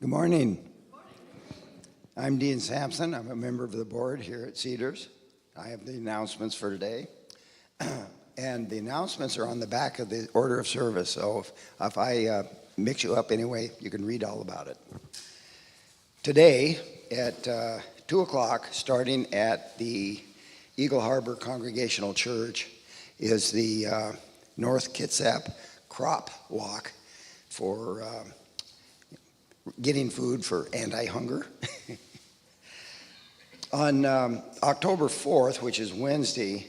Good morning. I'm Dean Sampson. I'm a member of the board here at Cedars. I have the announcements for today. And the announcements are on the back of the order of service. So if I mix you up anyway, you can read all about it. Today at 2 o'clock, starting at the Eagle Harbor Congregational Church, is the North Kitsap Crop Walk for getting food for anti-hunger. On October 4th, which is Wednesday,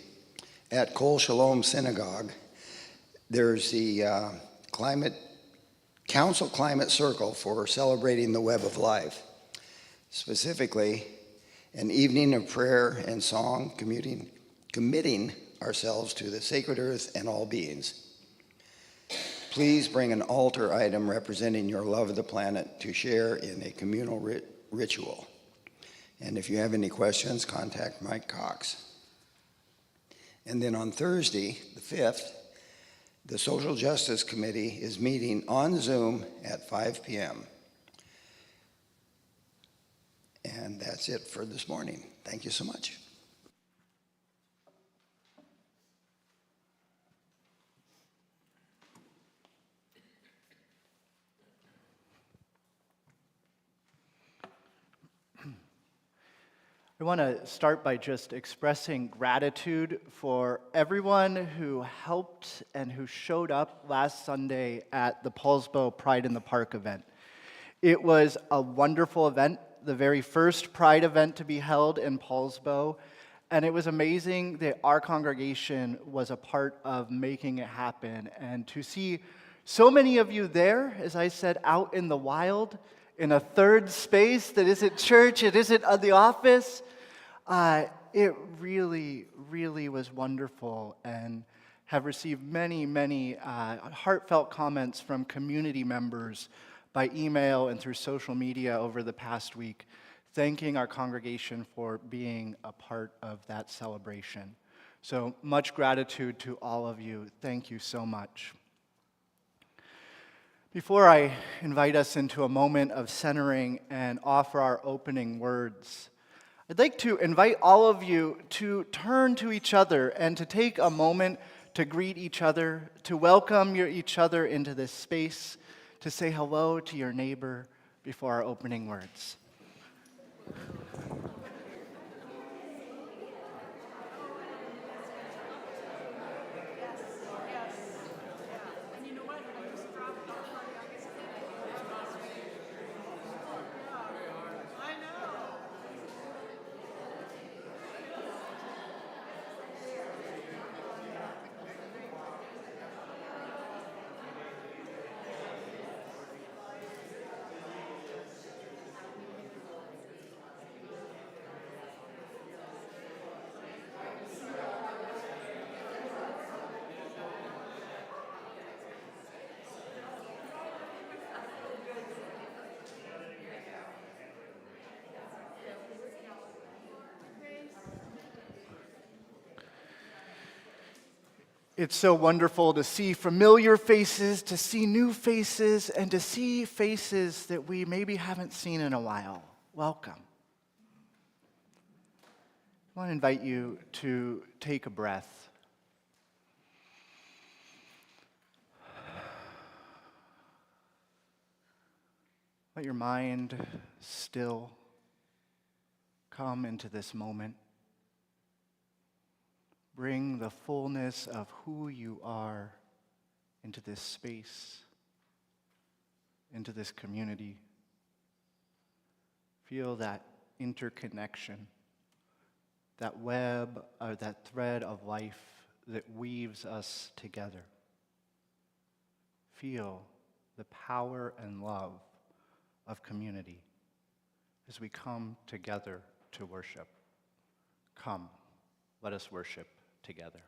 at Kol Shalom Synagogue, there's the Council Climate Circle for celebrating the web of life. Specifically, an evening of prayer and song, committing ourselves to the sacred earth and all beings. Please bring an altar item representing your love of the planet to share in a communal ritual. And if you have any questions, contact Mike Cox. And then on Thursday, the 5th, the Social Justice Committee is meeting on Zoom at 5 p.m. And that's it for this morning. Thank you so much. I want to start by just expressing gratitude for everyone who helped and who showed up last Sunday at the Poulsbo Pride in the Park event. It was a wonderful event, the very first Pride event to be held in Poulsbo, and it was amazing that our congregation was a part of making it happen. And to see so many of you there, as I said, out in the wild, in a third space that isn't church, it isn't the office. It really, really was wonderful, and have received many heartfelt comments from community members by email and through social media over the past week, thanking our congregation for being a part of that celebration. So much gratitude to all of you. Thank you so much. Before I invite us into a moment of centering and offer our opening words, I'd like to invite all of you to turn to each other and to take a moment to greet each other, to welcome each other into this space, to say hello to your neighbor before our opening words. It's so wonderful to see familiar faces, to see new faces, and to see faces that we maybe haven't seen in a while. Welcome. I want to invite you to take a breath. Let your mind still come into this moment. Bring the fullness of who you are into this space, into this community. Feel that interconnection, that web or that thread of life that weaves us together. Feel the power and love of community as we come together to worship. Come, let us worship together.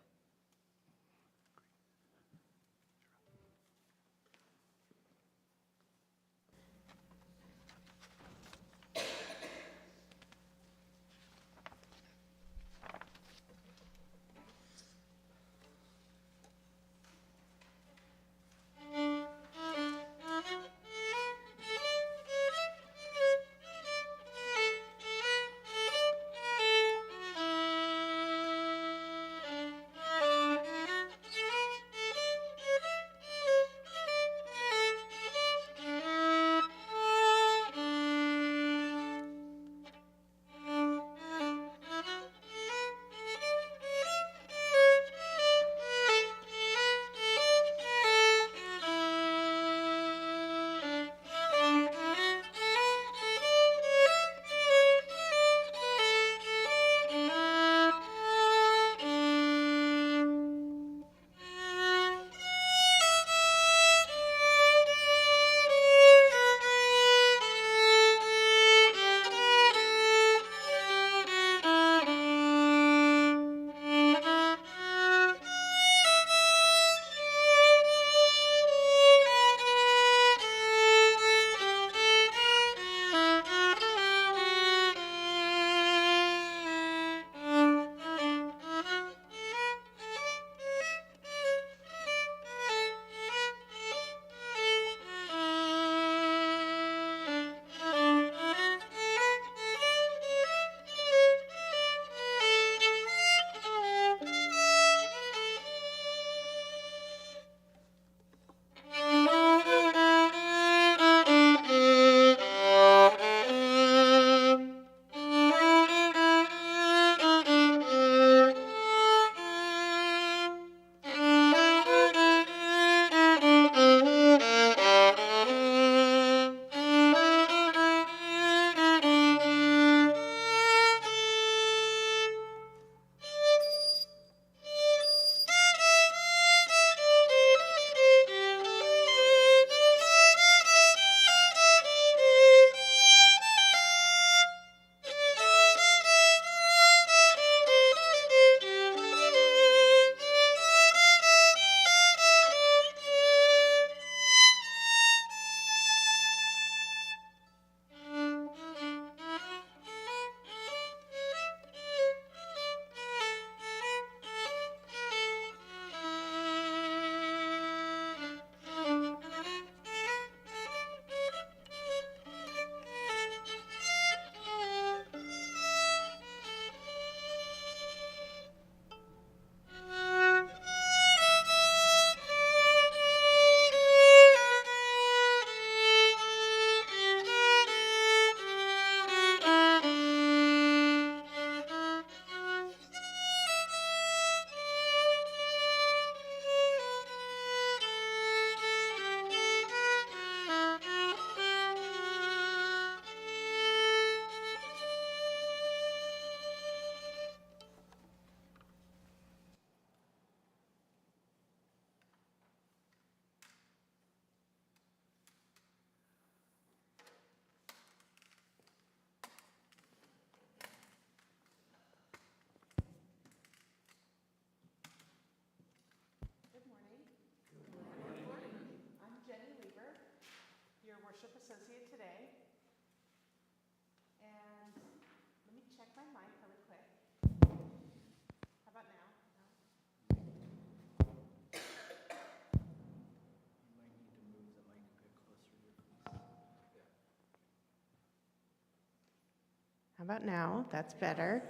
How about now? That's better.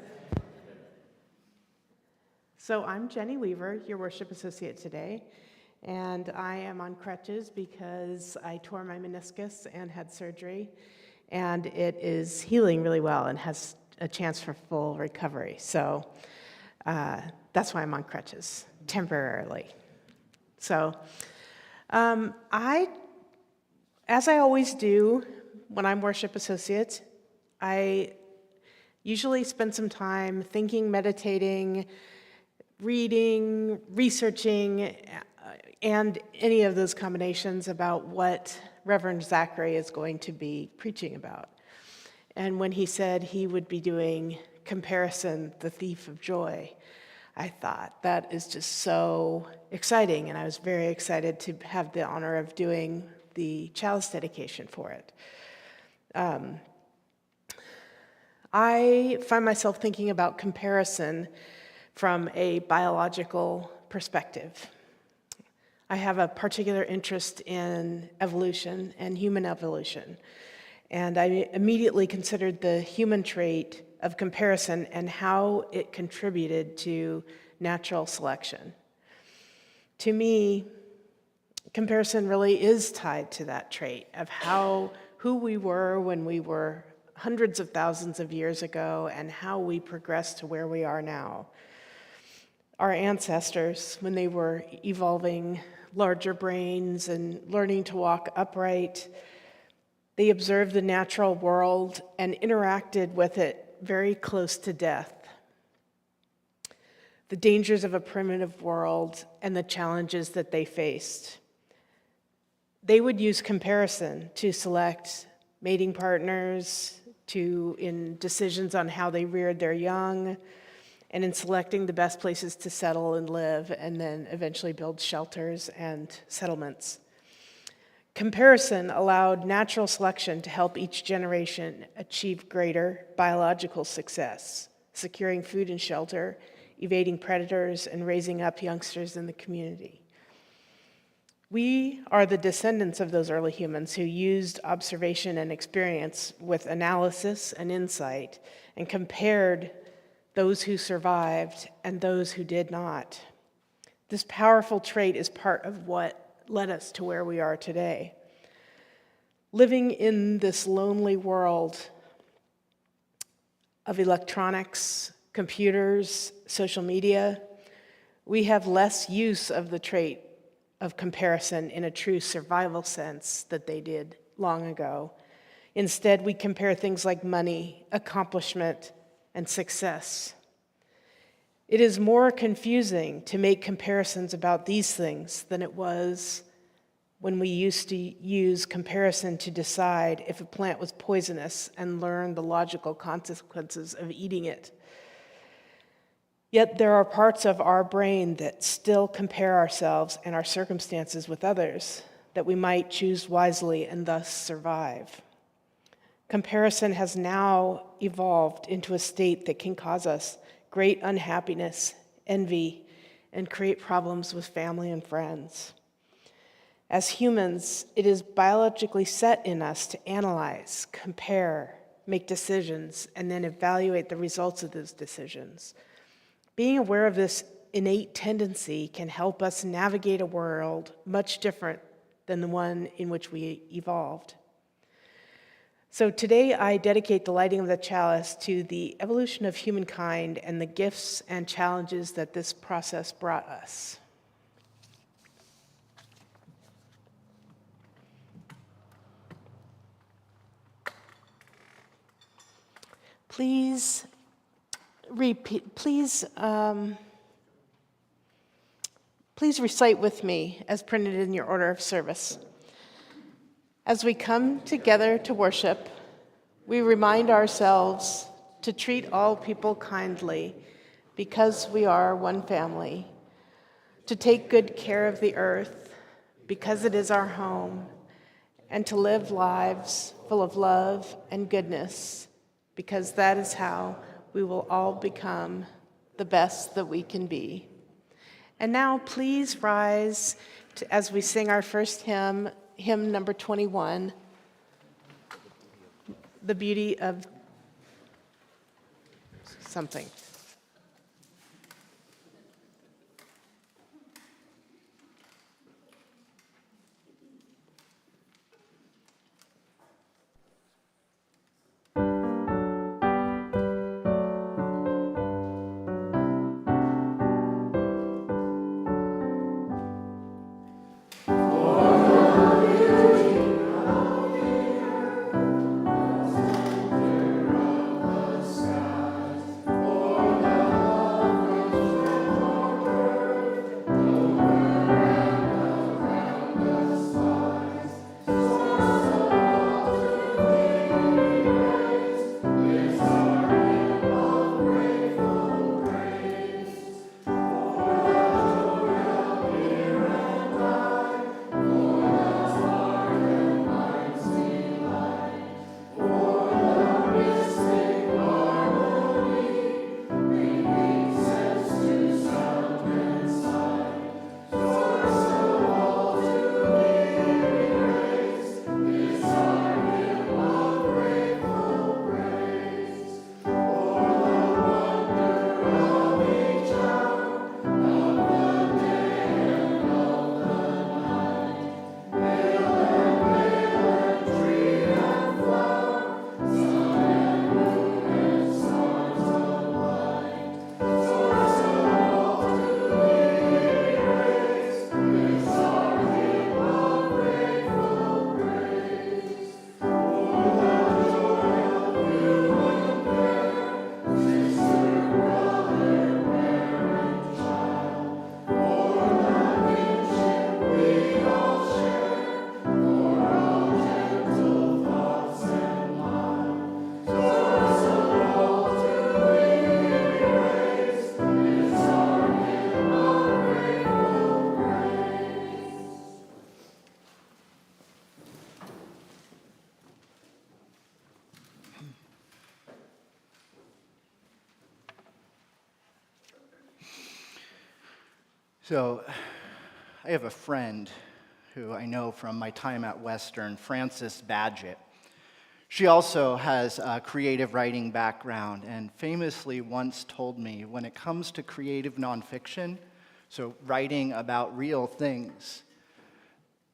So I'm Jenny Weaver, your worship associate today, and I am on crutches because I tore my meniscus and had surgery, and it is healing really well and has a chance for full recovery. So that's why I'm on crutches, temporarily. So as I always do when I'm worship associate, I usually spend some time thinking, meditating, reading, researching, and any of those combinations about what Reverend Zachary is going to be preaching about. And when he said he would be doing Comparison, the Thief of Joy, I thought that is just so exciting, and I was very excited to have the honor of doing the chalice dedication for it. I find myself thinking about comparison from a biological perspective. I have a particular interest in evolution and human evolution, and I immediately considered the human trait of comparison and how it contributed to natural selection. To me, comparison really is tied to that trait of who we were when we were hundreds of thousands of years ago and how we progressed to where we are now. Our ancestors, when they were evolving larger brains and learning to walk upright, they observed the natural world and interacted with it very close to death. The dangers of a primitive world and the challenges that they faced. They would use comparison to select mating partners, in decisions on how they reared their young, and in selecting the best places to settle and live, and then eventually build shelters and settlements. Comparison allowed natural selection to help each generation achieve greater biological success, securing food and shelter, evading predators, and raising up youngsters in the community. We are the descendants of those early humans who used observation and experience with analysis and insight and compared those who survived and those who did not. This powerful trait is part of what led us to where we are today. Living in this lonely world of electronics, computers, social media, we have less use of the trait of comparison in a true survival sense that they did long ago. Instead, we compare things like money, accomplishment, and success. It is more confusing to make comparisons about these things than it was when we used to use comparison to decide if a plant was poisonous and learn the logical consequences of eating it. Yet there are parts of our brain that still compare ourselves and our circumstances with others that we might choose wisely and thus survive. Comparison has now evolved into a state that can cause us great unhappiness, envy, and create problems with family and friends. As humans, it is biologically set in us to analyze, compare, make decisions, and then evaluate the results of those decisions. Being aware of this innate tendency can help us navigate a world much different than the one in which we evolved. So today I dedicate the lighting of the chalice to the evolution of humankind and the gifts and challenges that this process brought us. Please recite with me as printed in your order of service. As we come together to worship, we remind ourselves to treat all people kindly because we are one family, to take good care of the earth because it is our home, and to live lives full of love and goodness because that is how we will all become the best that we can be. And now please rise as we sing our first hymn, hymn number 21, The Beauty of something. So, I have a friend who I know from my time at Western, Frances Badgett. She also has a creative writing background and famously once told me when it comes to creative nonfiction, so writing about real things,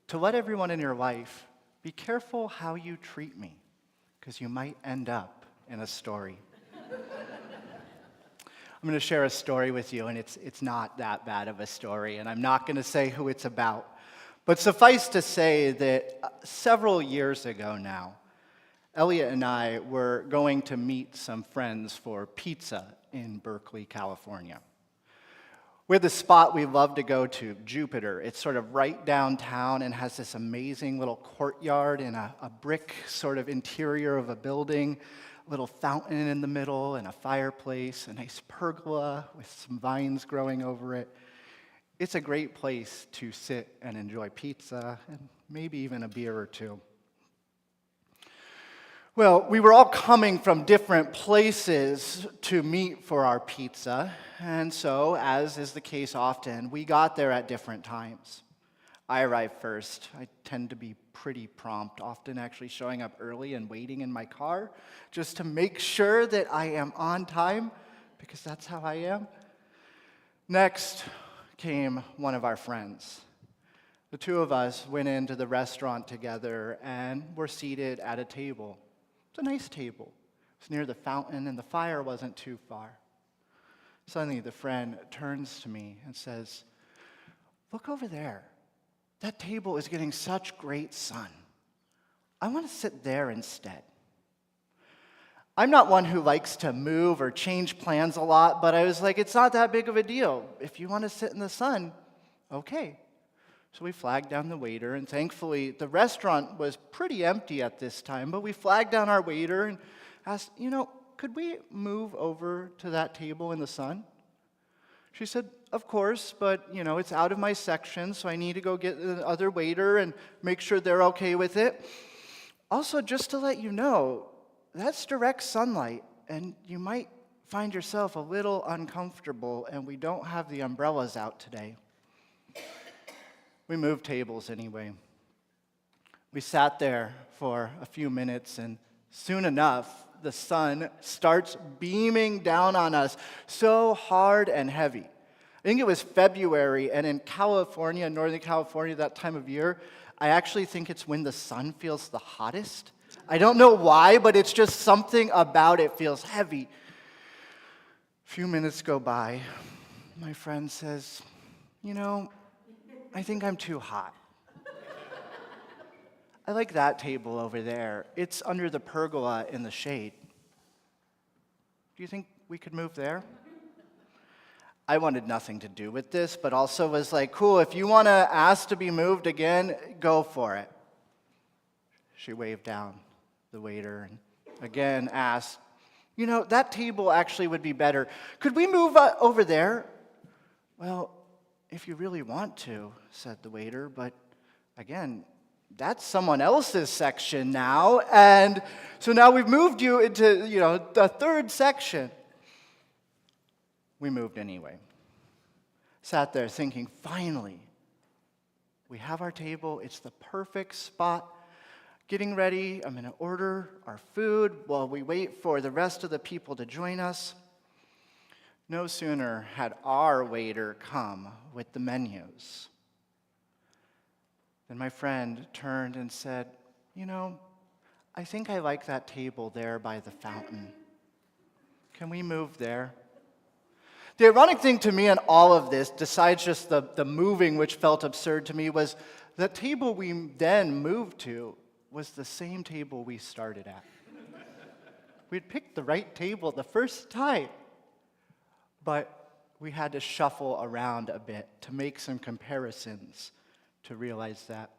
to let everyone in your life be careful how you treat me, because you might end up in a story. I'm going to share a story with you, and it's not that bad of a story, and I'm not going to say who it's about. But suffice to say that several years ago now, Elliot and I were going to meet some friends for pizza in Berkeley, California. We had the spot we love to go to, Jupiter. It's sort of right downtown and has this amazing little courtyard and a brick sort of interior of a building, a little fountain in the middle and a fireplace, a nice pergola with some vines growing over it. It's a great place to sit and enjoy pizza and maybe even a beer or two. Well, we were all coming from different places to meet for our pizza, and so, as is the case often, we got there at different times. I arrived first. I tend to be pretty prompt, often actually showing up early and waiting in my car just to make sure that I am on time, because that's how I am. Next came one of our friends. The two of us went into the restaurant together and were seated at a table. It's a nice table. It's near the fountain and the fire wasn't too far. Suddenly the friend turns to me and says, "Look over there. That table is getting such great sun. I want to sit there instead." I'm not one who likes to move or change plans a lot, but I was like, it's not that big of a deal. If you want to sit in the sun, okay. So we flagged down the waiter, and thankfully the restaurant was pretty empty at this time, but we flagged down our waiter and asked, could we move over to that table in the sun? She said, of course, but it's out of my section, so I need to go get the other waiter and make sure they're okay with it. Also, just to let you know, that's direct sunlight, and you might find yourself a little uncomfortable, and we don't have the umbrellas out today. We moved tables anyway. We sat there for a few minutes, and soon enough, the sun starts beaming down on us so hard and heavy. I think it was February, and in California, Northern California, that time of year, I actually think it's when the sun feels the hottest. I don't know why, but it's just something about it feels heavy. A few minutes go by. My friend says, I think I'm too hot. I like that table over there. It's under the pergola in the shade. Do you think we could move there? I wanted nothing to do with this, but also was like, cool, if you want to ask to be moved again, go for it. She waved down the waiter and again asked, that table actually would be better. Could we move over there? Well, if you really want to, said the waiter, but again, that's someone else's section now, and so now we've moved you into, the third section. We moved anyway. Sat there thinking, finally, we have our table. It's the perfect spot. Getting ready, I'm going to order our food while we wait for the rest of the people to join us. No sooner had our waiter come with the menus than my friend turned and said, I think I like that table there by the fountain. Can we move there? The ironic thing to me in all of this, besides just the moving, which felt absurd to me, was the table we then moved to was the same table we started at. We'd picked the right table the first time, but we had to shuffle around a bit to make some comparisons to realize that.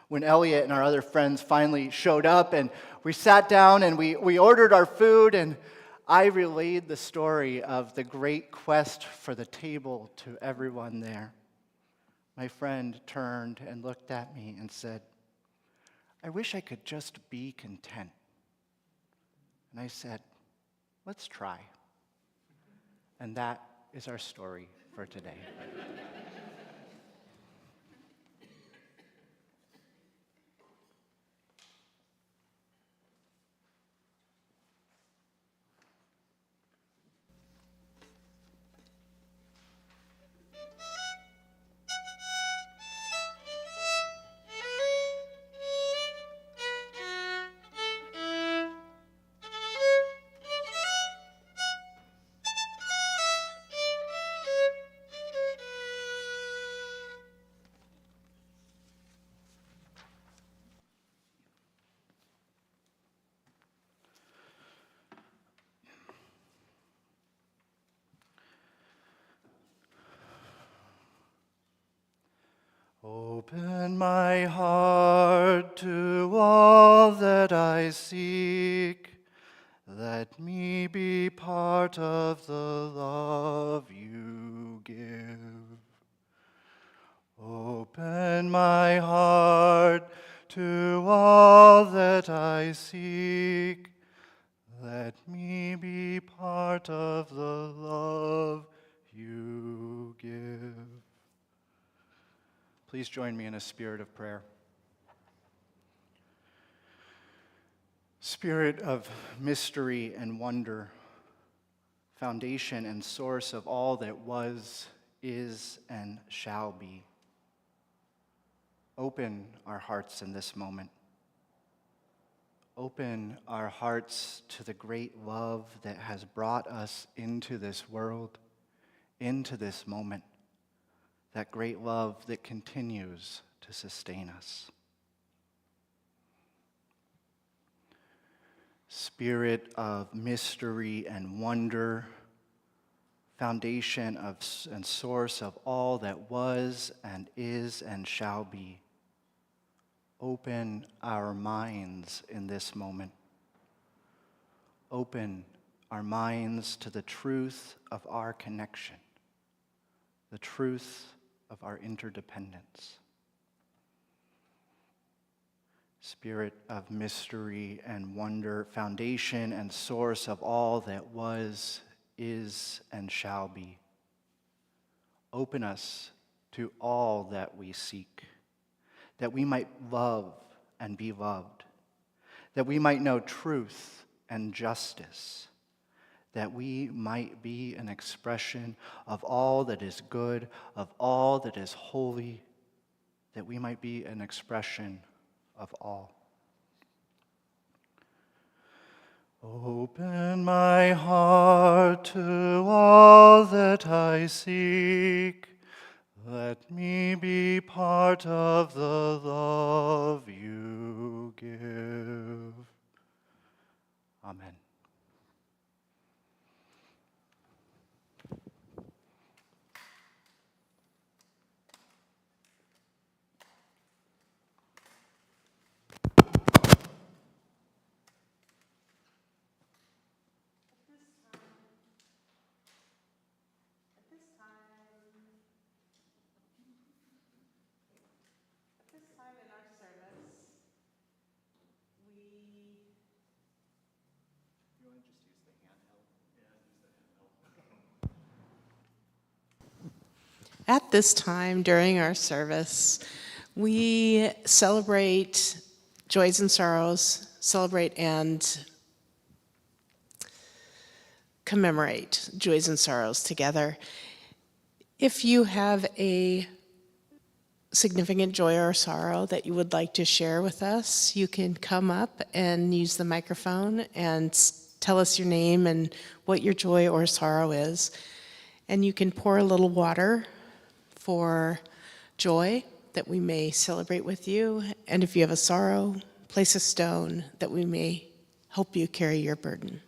When Elliot and our other friends finally showed up and we sat down and we ordered our food, and I relayed the story of the great quest for the table to everyone there, my friend turned and looked at me and said, I wish I could just be content. And I said, let's try. And that is our story for today. Open my heart to all that I seek. Let me be part of the love you give. Open my heart to all that I seek. Let me be part of the love you give. Please join me in a spirit of prayer. Spirit of mystery and wonder, foundation and source of all that was, is, and shall be. Open our hearts in this moment. Open our hearts to the great love that has brought us into this world, into this moment. That great love that continues to sustain us. Spirit of mystery and wonder, foundation of and source of all that was and is and shall be. Open our minds in this moment. Open our minds to the truth of our connection, the truth of our interdependence. Spirit of mystery and wonder, foundation and source of all that was, is, and shall be. Open us to all that we seek, that we might love and be loved, that we might know truth and justice, that we might be an expression of all that is good, of all that is holy, that we might be an expression of all. Open my heart to all that I seek. Let me be part of the love you give. Amen. At this time during our service, we celebrate joys and sorrows, celebrate and commemorate joys and sorrows together. If you have a significant joy or sorrow that you would like to share with us, you can come up and use the microphone and tell us your name and what your joy or sorrow is. And you can pour a little water for joy that we may celebrate with you. And if you have a sorrow, place a stone that we may help you carry your burden.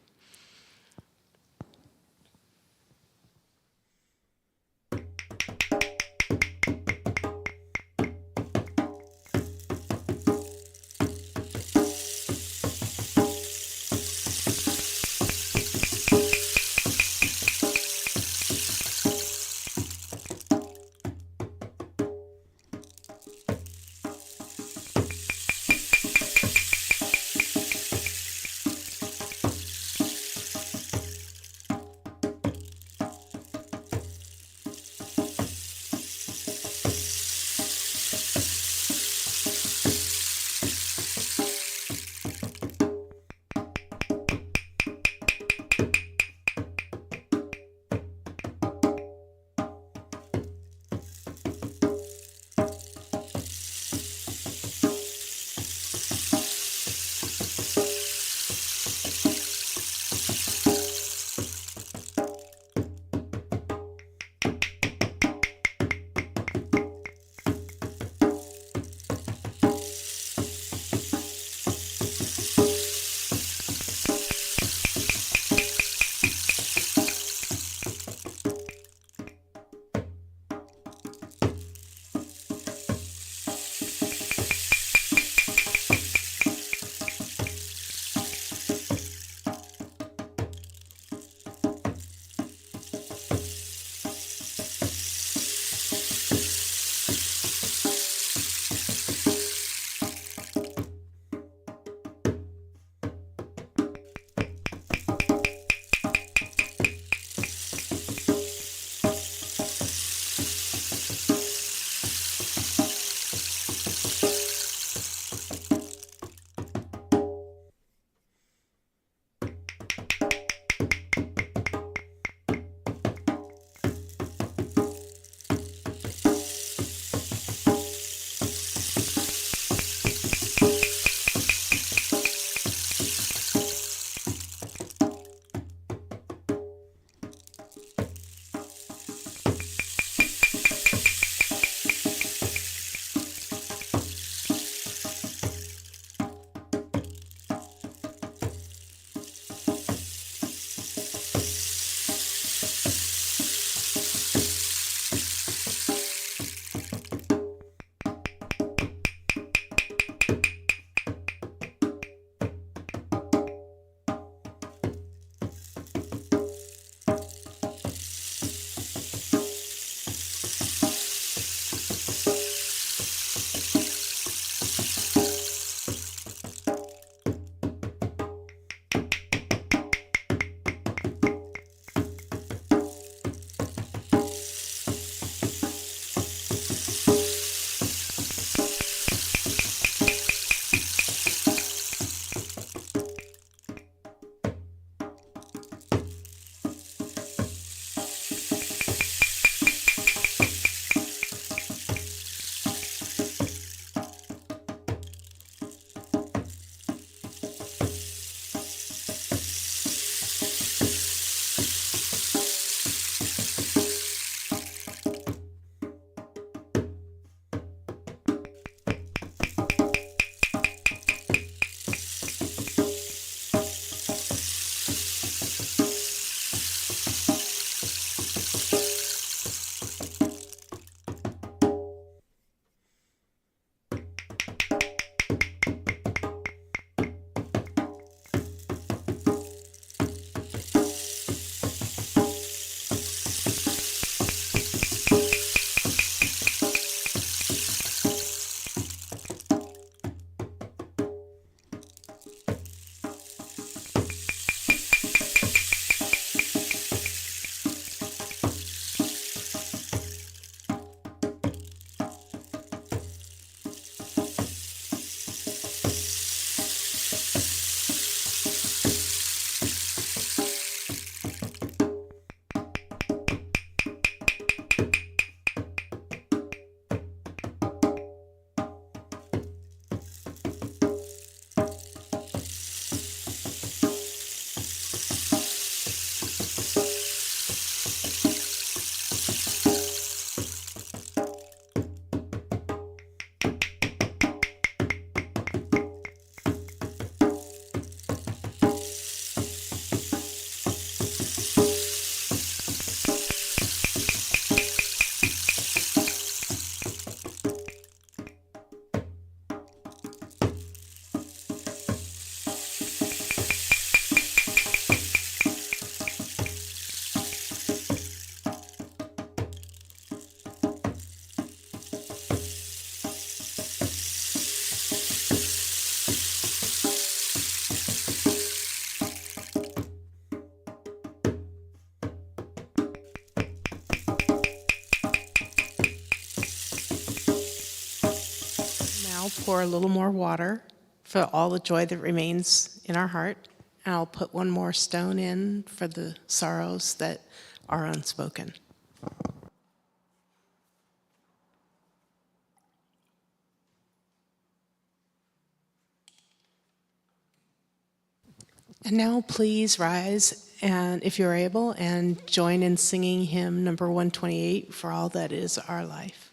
pour a little more water for all the joy that remains in our heart, and I'll put one more stone in for the sorrows that are unspoken. And now please rise, and if you're able, and join in singing hymn number 128, For All That Is Our Life.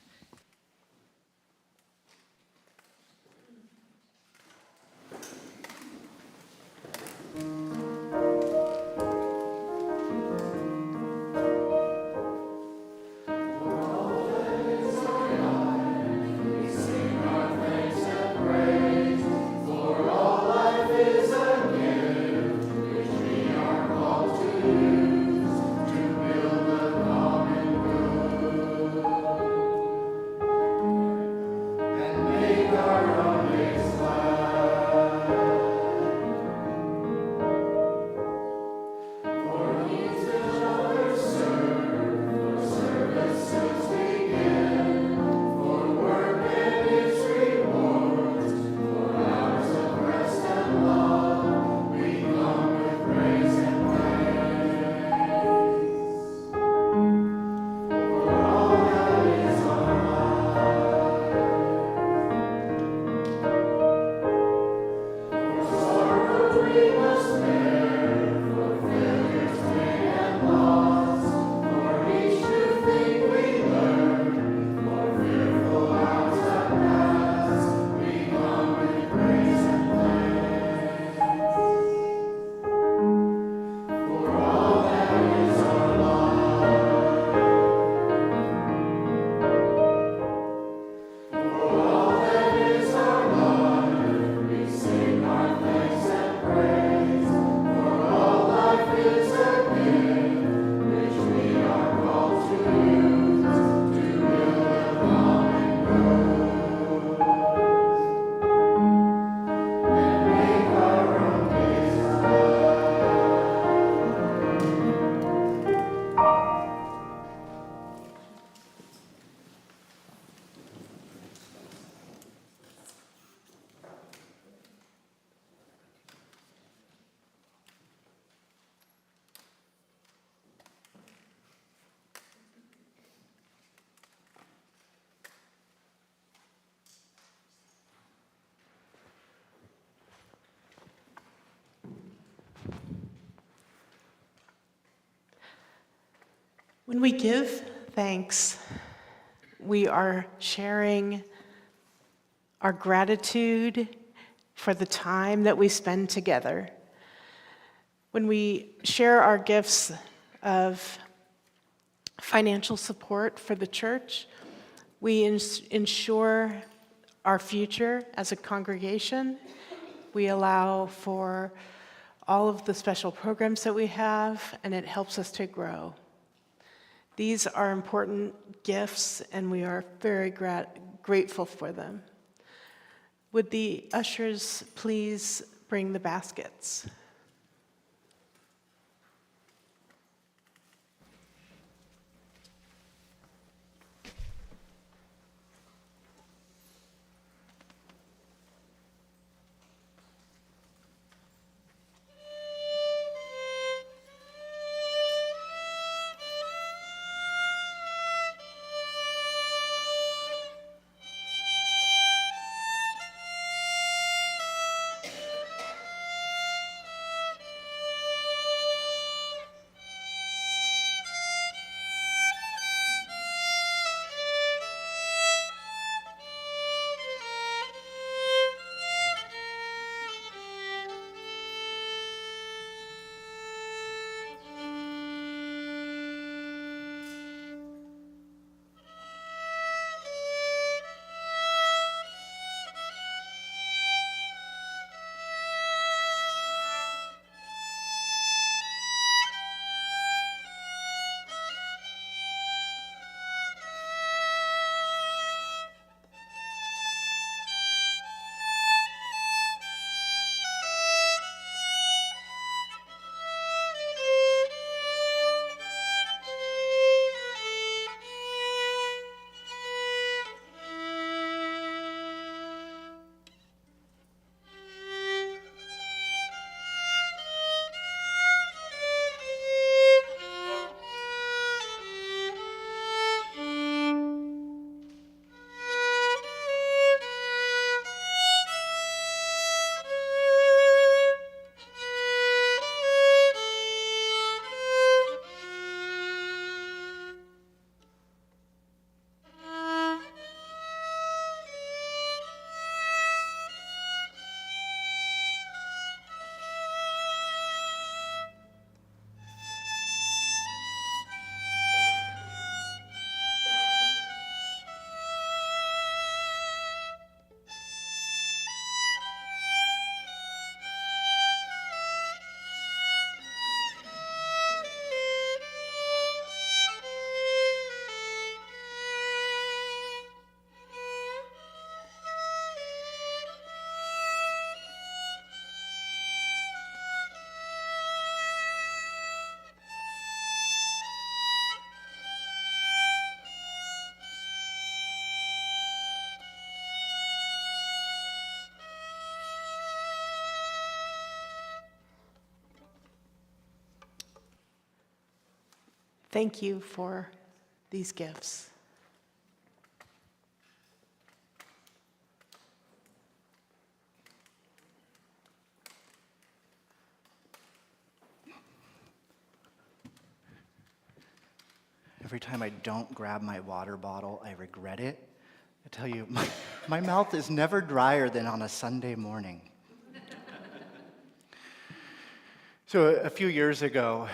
When we give thanks, we are sharing our gratitude for the time that we spend together. When we share our gifts of financial support for the church, we ensure our future as a congregation. We allow for all of the special programs that we have, and it helps us to grow. These are important gifts, and we are very grateful for them. Would the ushers please bring the baskets? thank you for these gifts. Every time I don't grab my water bottle, I regret it. I tell you, my mouth is never drier than on a Sunday morning. So a few years ago,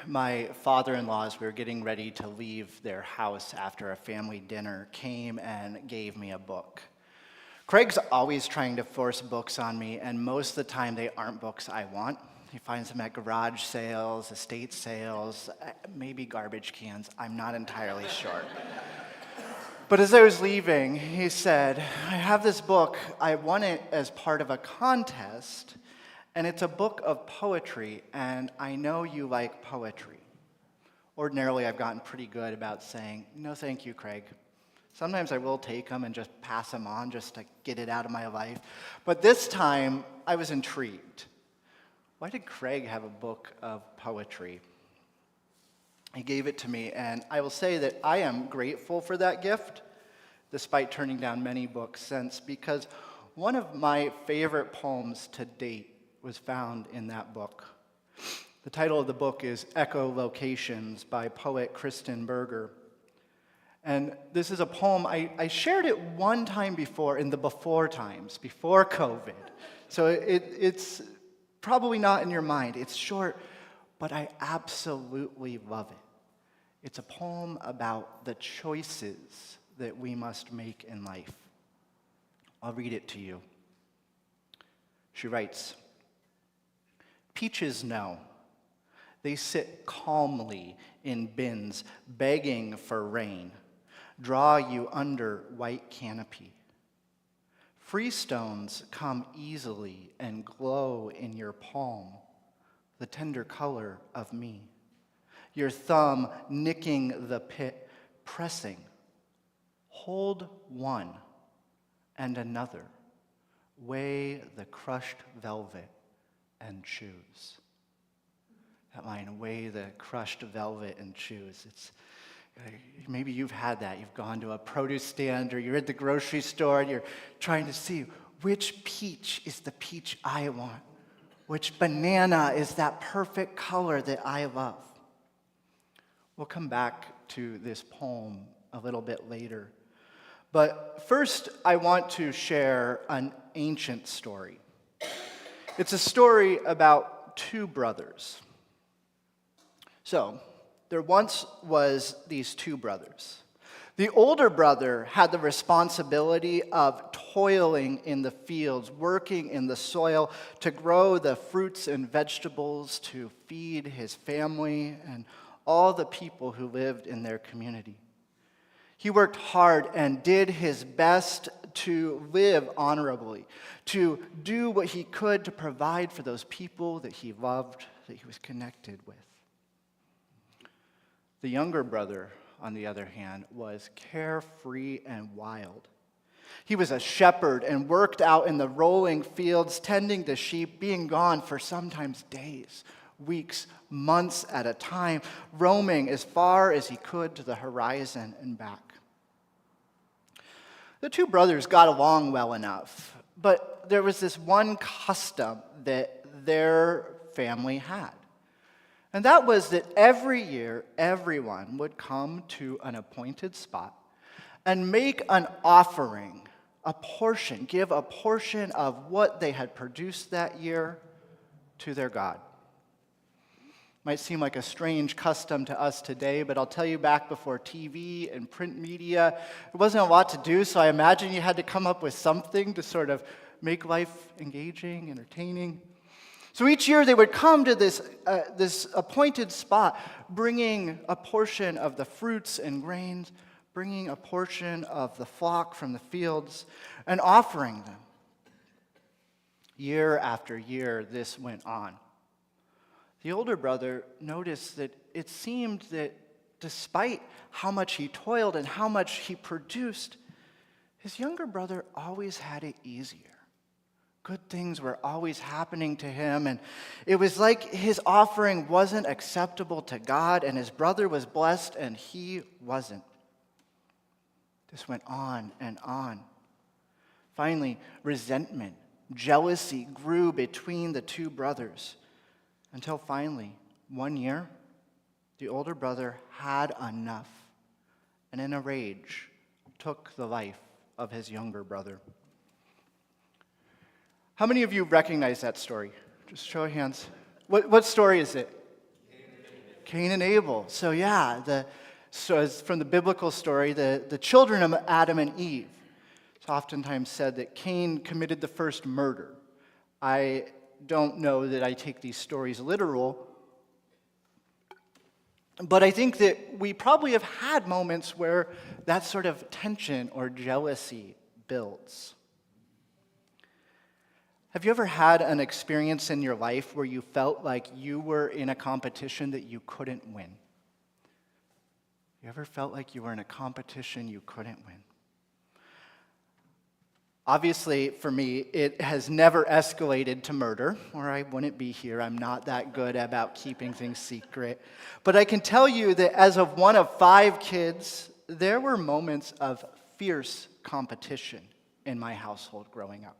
my father-in-law, as we were getting ready to leave their house after a family dinner, came and gave me a book. Craig's always trying to force books on me, and most of the time they aren't books I want. He finds them at garage sales, estate sales, maybe garbage cans. I'm not entirely sure. But as I was leaving, he said, I have this book. I won it as part of a contest, and it's a book of poetry, and I know you like poetry. Ordinarily, I've gotten pretty good about saying, no, thank you, Craig. Sometimes I will take them and just pass them on just to get it out of my life. But this time, I was intrigued. Why did Craig have a book of poetry? He gave it to me, and I will say that I am grateful for that gift, despite turning down many books since, because one of my favorite poems to date was found in that book. The title of the book is Echolocations by poet Kristen Berger. And this is a poem, I shared it one time before in the before times, before COVID. So it's probably not in your mind. It's short, but I absolutely love it. It's a poem about the choices that we must make in life. I'll read it to you. She writes, peaches know. They sit calmly in bins, begging for rain. Draw you under white canopy. Freestones come easily and glow in your palm, the tender color of me. Your thumb nicking the pit, pressing. Hold one and another. Weigh the crushed velvet and choose. That line, weigh the crushed velvet and choose. Maybe you've had that. You've gone to a produce stand or you're at the grocery store and you're trying to see which peach is the peach I want. Which banana is that perfect color that I love. We'll come back to this poem a little bit later. But first, I want to share an ancient story. It's a story about two brothers. So, there once was these two brothers. The older brother had the responsibility of toiling in the fields, working in the soil to grow the fruits and vegetables to feed his family and all the people who lived in their community. He worked hard and did his best to live honorably, to do what he could to provide for those people that he loved, that he was connected with. The younger brother, on the other hand, was carefree and wild. He was a shepherd and worked out in the rolling fields, tending the sheep, being gone for sometimes days, weeks, months at a time, roaming as far as he could to the horizon and back. The two brothers got along well enough, but there was this one custom that their family had. And that was that every year, everyone would come to an appointed spot and make an offering, a portion, give a portion of what they had produced that year to their God. Might seem like a strange custom to us today, but I'll tell you, back before TV and print media, there wasn't a lot to do, so I imagine you had to come up with something to sort of make life engaging, entertaining. So each year they would come to this appointed spot, bringing a portion of the fruits and grains, bringing a portion of the flock from the fields, and offering them. Year after year, this went on. The older brother noticed that it seemed that despite how much he toiled and how much he produced, his younger brother always had it easier. Good things were always happening to him, and it was like his offering wasn't acceptable to God, and his brother was blessed, and he wasn't. This went on and on. Finally, resentment, jealousy grew between the two brothers, until finally, one year, the older brother had enough, and in a rage, took the life of his younger brother. How many of you recognize that story? Just show of hands. What story is it? Cain and Abel. So yeah, it's from the biblical story, the children of Adam and Eve. It's oftentimes said that Cain committed the first murder. I don't know that I take these stories literal, but I think that we probably have had moments where that sort of tension or jealousy builds. Have you ever had an experience in your life where you felt like you were in a competition that you couldn't win? You ever felt like you were in a competition you couldn't win? Obviously, for me, it has never escalated to murder, or I wouldn't be here. I'm not that good about keeping things secret. But I can tell you that as of one of 5 kids, there were moments of fierce competition in my household growing up.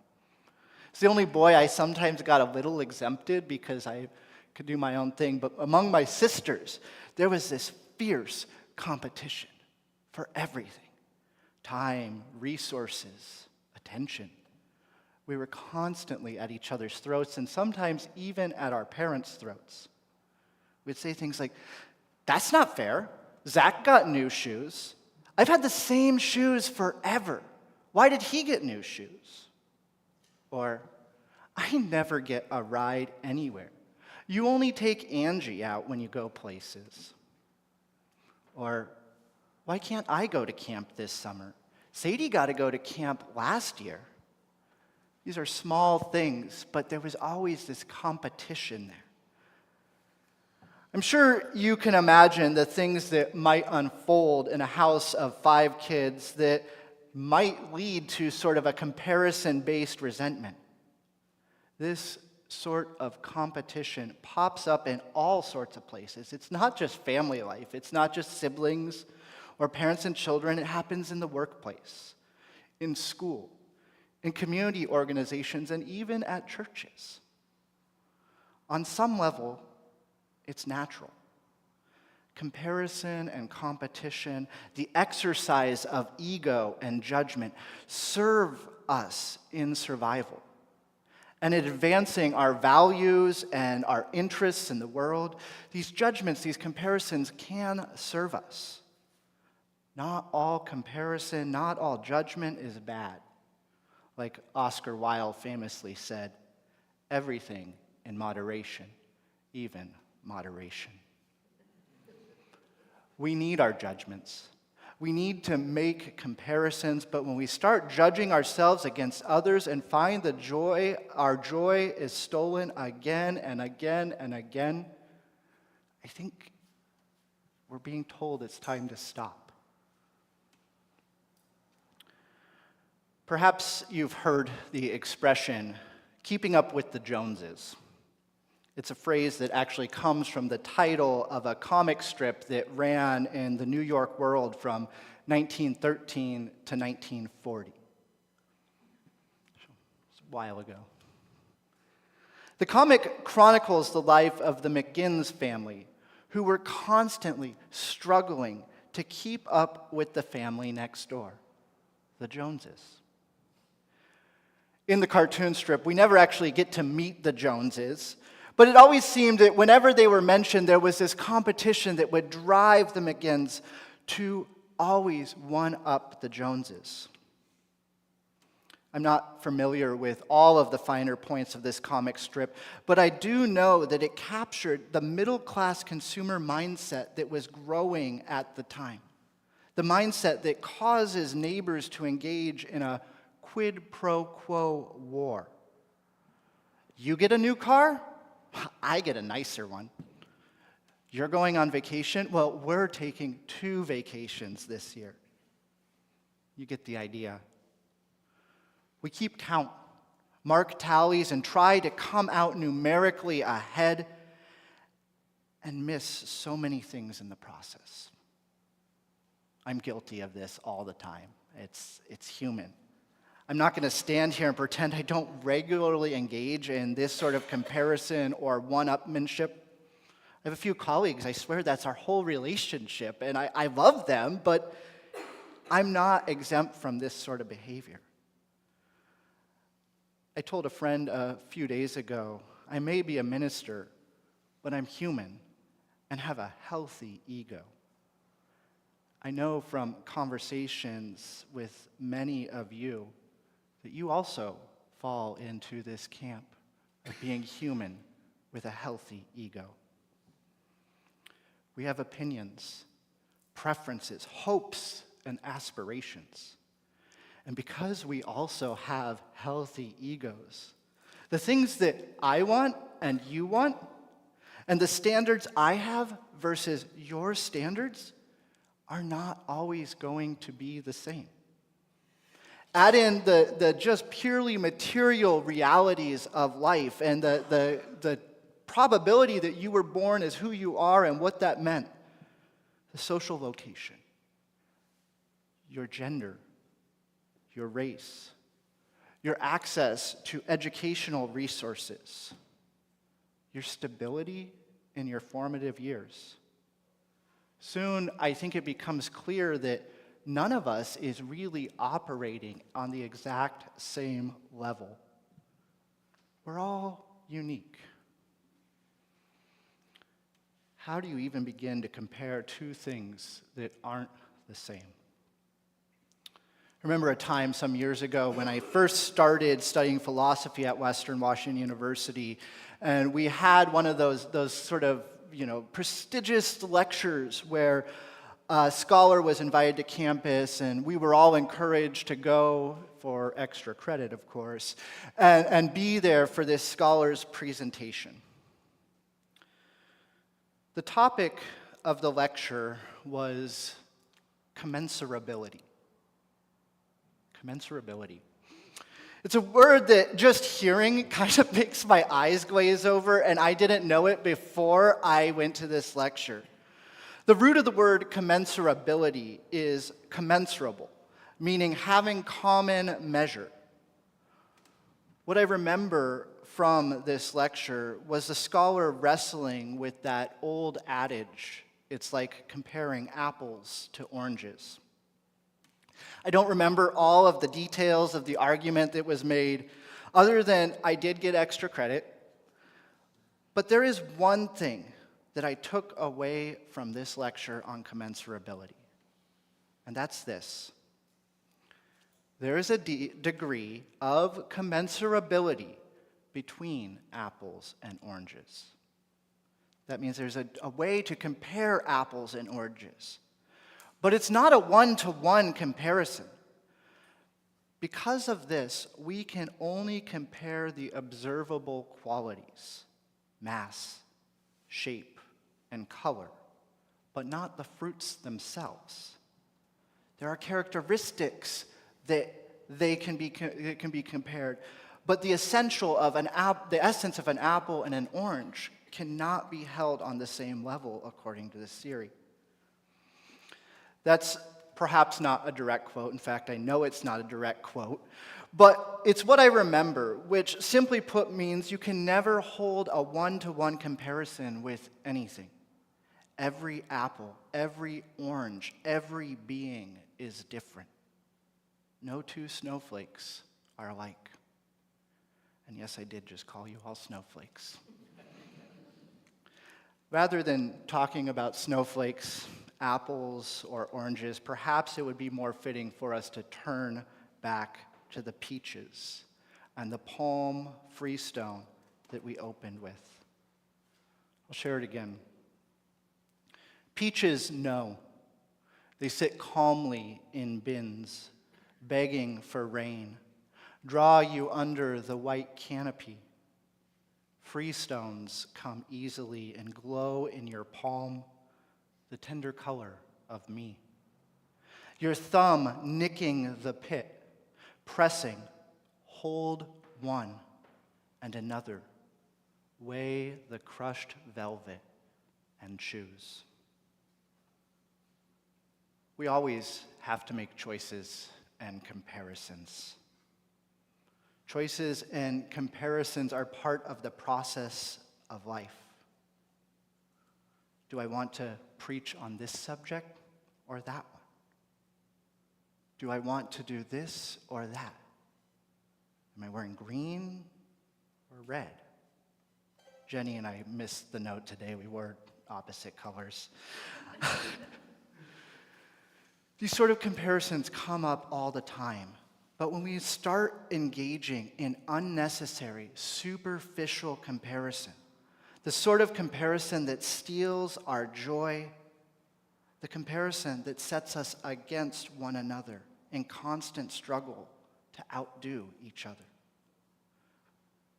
As the only boy, I sometimes got a little exempted because I could do my own thing. But among my sisters, there was this fierce competition for everything: time, resources, attention. We were constantly at each other's throats, and sometimes even at our parents' throats. We'd say things like, "That's not fair. Zach got new shoes. I've had the same shoes forever. Why did he get new shoes?" Or, "I never get a ride anywhere. You only take Angie out when you go places." Or, "Why can't I go to camp this summer? Sadie got to go to camp last year." These are small things, but there was always this competition there. I'm sure you can imagine the things that might unfold in a house of 5 kids that might lead to sort of a comparison-based resentment. This sort of competition pops up in all sorts of places. It's not just family life. It's not just siblings or parents and children. It happens in the workplace, in school, in community organizations, and even at churches. On some level, it's natural. Comparison and competition, the exercise of ego and judgment, serve us in survival. And in advancing our values and our interests in the world, these judgments, these comparisons can serve us. Not all comparison, not all judgment is bad. Like Oscar Wilde famously said, "Everything in moderation, even moderation." We need our judgments. We need to make comparisons, but when we start judging ourselves against others and find the joy, our joy is stolen again and again and again, I think we're being told it's time to stop. Perhaps you've heard the expression, "keeping up with the Joneses." It's a phrase that actually comes from the title of a comic strip that ran in the New York World from 1913 to 1940. It's a while ago. The comic chronicles the life of the McGinnis family, who were constantly struggling to keep up with the family next door, the Joneses. In the cartoon strip, we never actually get to meet the Joneses, but it always seemed that whenever they were mentioned, there was this competition that would drive the McGinns to always one-up the Joneses. I'm not familiar with all of the finer points of this comic strip, but I do know that it captured the middle-class consumer mindset that was growing at the time. The mindset that causes neighbors to engage in a quid pro quo war. You get a new car? I get a nicer one. You're going on vacation? Well, we're taking 2 vacations this year. You get the idea. We keep count mark tallies, and try to come out numerically ahead and miss so many things in the process. I'm guilty of this all the time. It's human. I'm not going to stand here and pretend I don't regularly engage in this sort of comparison or one-upmanship. I have a few colleagues, I swear that's our whole relationship, and I love them, but I'm not exempt from this sort of behavior. I told a friend a few days ago, I may be a minister, but I'm human and have a healthy ego. I know from conversations with many of you that you also fall into this camp of being human with a healthy ego. We have opinions, preferences, hopes, and aspirations. And because we also have healthy egos, the things that I want and you want, and the standards I have versus your standards, are not always going to be the same. Add in the just purely material realities of life and the probability that you were born as who you are and what that meant. The social location, your gender, your race, your access to educational resources, your stability in your formative years. Soon, I think it becomes clear that none of us is really operating on the exact same level. We're all unique. How do you even begin to compare two things that aren't the same? I remember a time some years ago when I first started studying philosophy at Western Washington University, and we had one of those sort of, prestigious lectures where a scholar was invited to campus, and we were all encouraged to go for extra credit, of course, and be there for this scholar's presentation. The topic of the lecture was commensurability. Commensurability. It's a word that just hearing kind of makes my eyes glaze over, and I didn't know it before I went to this lecture. The root of the word commensurability is commensurable, meaning having common measure. What I remember from this lecture was the scholar wrestling with that old adage, it's like comparing apples to oranges. I don't remember all of the details of the argument that was made, other than I did get extra credit. But there is one thing that I took away from this lecture on commensurability, and that's this. There is a degree of commensurability between apples and oranges. That means there's a way to compare apples and oranges. But it's not a one-to-one comparison. Because of this, we can only compare the observable qualities, mass, shape, and color, but not the fruits themselves. There are characteristics that can be compared, but the essential of the essence of an apple and an orange cannot be held on the same level according to this theory. That's perhaps not a direct quote. In fact, I know it's not a direct quote. But it's what I remember, which simply put means you can never hold a one-to-one comparison with anything. Every apple, every orange, every being is different. No two snowflakes are alike. And yes, I did just call you all snowflakes. Rather than talking about snowflakes, apples, or oranges, perhaps it would be more fitting for us to turn back to the peaches and the palm freestone that we opened with. I'll share it again. Peaches know. They sit calmly in bins, begging for rain, draw you under the white canopy. Freestones come easily and glow in your palm, the tender color of me. Your thumb nicking the pit, pressing, hold one and another, weigh the crushed velvet and choose. We always have to make choices and comparisons. Choices and comparisons are part of the process of life. Do I want to preach on this subject or that one? Do I want to do this or that? Am I wearing green or red? Jenny and I missed the note today. We wore opposite colors. These sort of comparisons come up all the time. But when we start engaging in unnecessary, superficial comparison, the sort of comparison that steals our joy, the comparison that sets us against one another in constant struggle to outdo each other.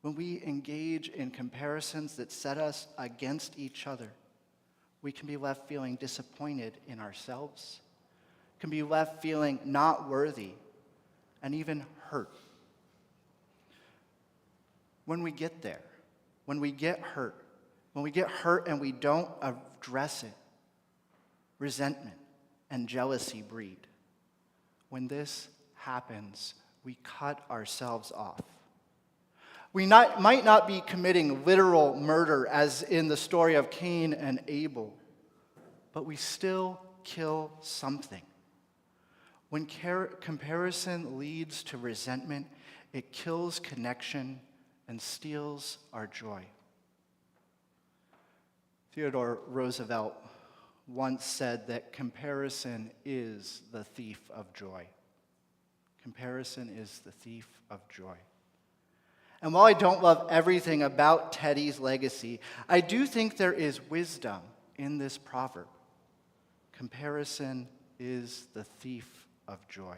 When we engage in comparisons that set us against each other, we can be left feeling disappointed in ourselves, can be left feeling not worthy, and even hurt. When we get there, when we get hurt and we don't address it, resentment and jealousy breed. When this happens, we cut ourselves off. We might not be committing literal murder, as in the story of Cain and Abel, but we still kill something. When comparison leads to resentment, it kills connection and steals our joy. Theodore Roosevelt once said that comparison is the thief of joy. Comparison is the thief of joy. And while I don't love everything about Teddy's legacy, I do think there is wisdom in this proverb. Comparison is the thief of joy.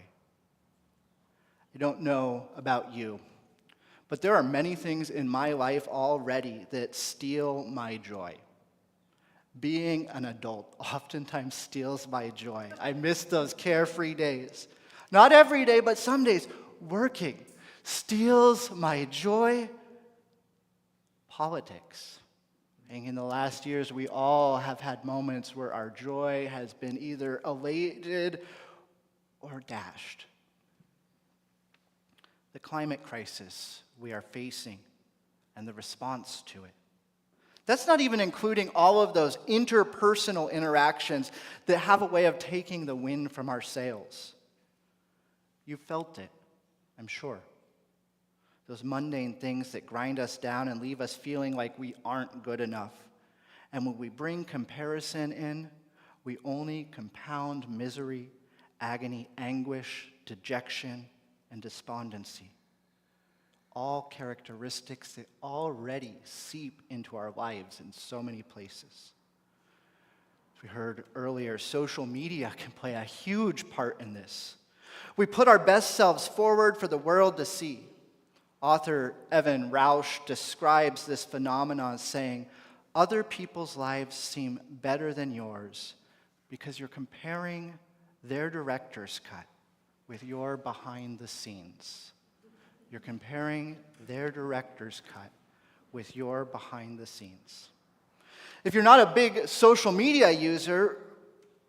I don't know about you, but there are many things in my life already that steal my joy. Being an adult oftentimes steals my joy. I miss those carefree days. Not every day, but some days. Working steals my joy. Politics. And in the last years, we all have had moments where our joy has been either elated or dashed. The climate crisis we are facing and the response to it. That's not even including all of those interpersonal interactions that have a way of taking the wind from our sails. You felt it, I'm sure. Those mundane things that grind us down and leave us feeling like we aren't good enough. And when we bring comparison in, we only compound misery, agony, anguish, dejection, and despondency. All characteristics that already seep into our lives in so many places. As we heard earlier, social media can play a huge part in this. We put our best selves forward for the world to see. Author Evan Rausch describes this phenomenon saying, other people's lives seem better than yours because you're comparing their director's cut with your behind the scenes. You're comparing their director's cut with your behind the scenes. If you're not a big social media user,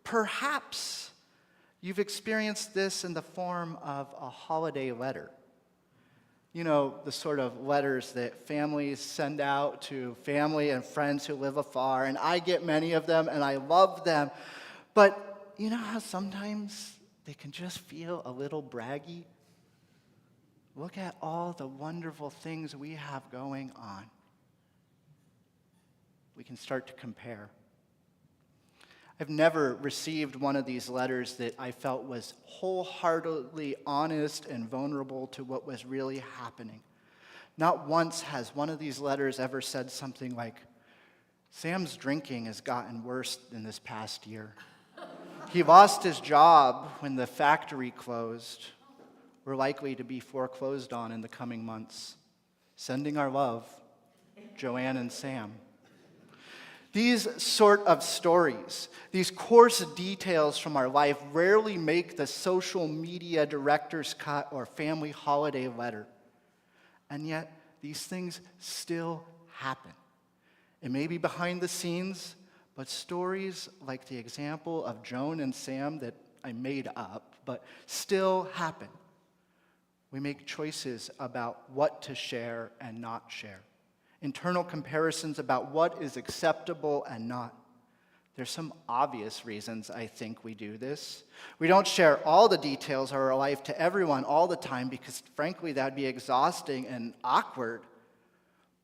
perhaps you've experienced this in the form of a holiday letter. You know, the sort of letters that families send out to family and friends who live afar, and I get many of them, and I love them. But you know how sometimes they can just feel a little braggy? Look at all the wonderful things we have going on. We can start to compare. I've never received one of these letters that I felt was wholeheartedly honest and vulnerable to what was really happening. Not once has one of these letters ever said something like, Sam's drinking has gotten worse in this past year. He lost his job when the factory closed. We're likely to be foreclosed on in the coming months. Sending our love, Joanne and Sam. These sort of stories, these coarse details from our life rarely make the social media director's cut or family holiday letter. And yet, these things still happen. It may be behind the scenes, but stories like the example of Joan and Sam that I made up, but still happen. We make choices about what to share and not share. Internal comparisons about what is acceptable and not. There's some obvious reasons I think we do this. We don't share all the details of our life to everyone all the time because, frankly, that'd be exhausting and awkward.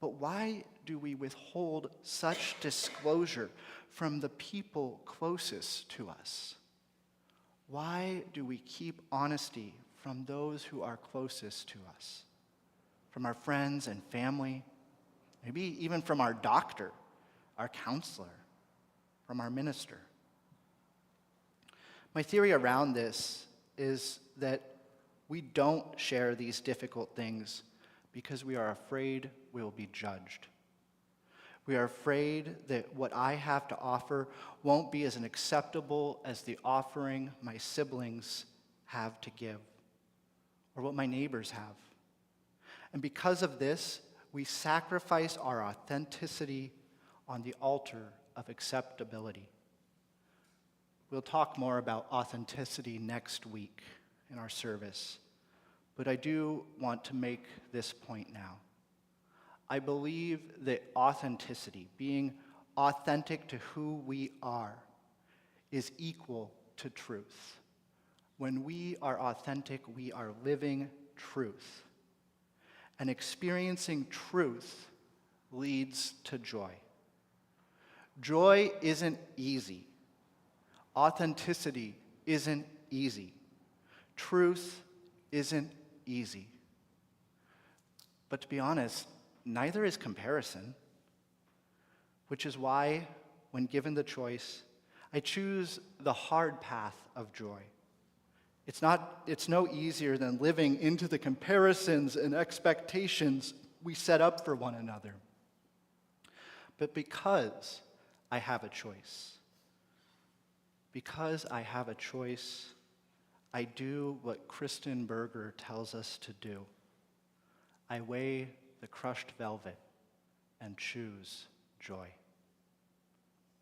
But why do we withhold such disclosure from the people closest to us? Why do we keep honesty from those who are closest to us? From our friends and family, maybe even from our doctor, our counselor, from our minister. My theory around this is that we don't share these difficult things because we are afraid we'll be judged. We are afraid that what I have to offer won't be as acceptable as the offering my siblings have to give, or what my neighbors have. And because of this, we sacrifice our authenticity on the altar of acceptability. We'll talk more about authenticity next week in our service, but I do want to make this point now. I believe that authenticity, being authentic to who we are, is equal to truth. When we are authentic, we are living truth. And experiencing truth leads to joy. Joy isn't easy. Authenticity isn't easy. Truth isn't easy. But to be honest, neither is comparison, which is why, when given the choice, I choose the hard path of joy. It's no easier than living into the comparisons and expectations we set up for one another. But because I have a choice, I do what Kristen Berger tells us to do. I weigh the crushed velvet and choose joy,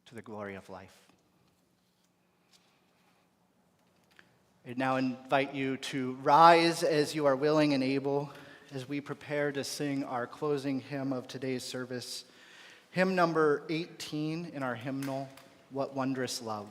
to the glory of life. I now invite you to rise as you are willing and able as we prepare to sing our closing hymn of today's service, hymn number 18 in our hymnal, What Wondrous Love.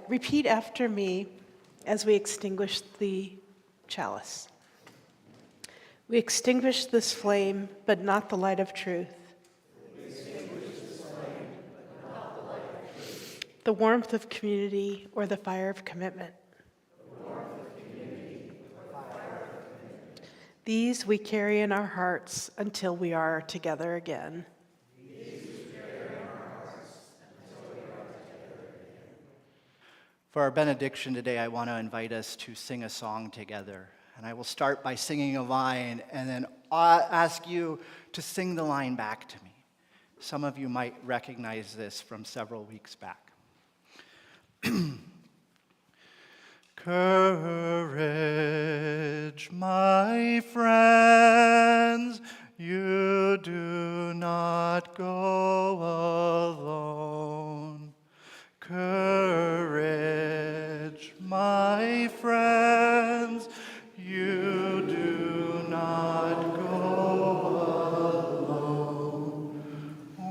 Repeat after me as we extinguish the chalice. We extinguish this flame, but not the light of truth. The warmth of community or the fire of commitment. These we carry in our hearts until we are together again. For our benediction today, I want to invite us to sing a song together. And I will start by singing a line and then ask you to sing the line back to me. Some of you might recognize this from several weeks back. Courage, my friends, you do not go alone. Courage, my friends, you do not go alone.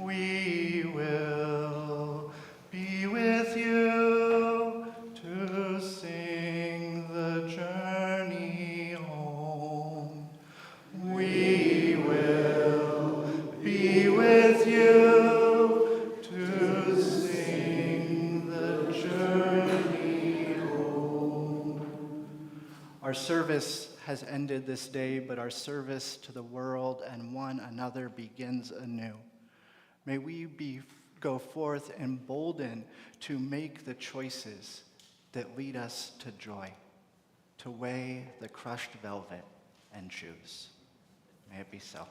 We will be with you to sing the journey home. We will be with you to sing the journey home. Our service has ended this day, but our service to the world and one another begins anew. May we go forth emboldened to make the choices that lead us to joy, to weigh the crushed velvet and choose. May it be so.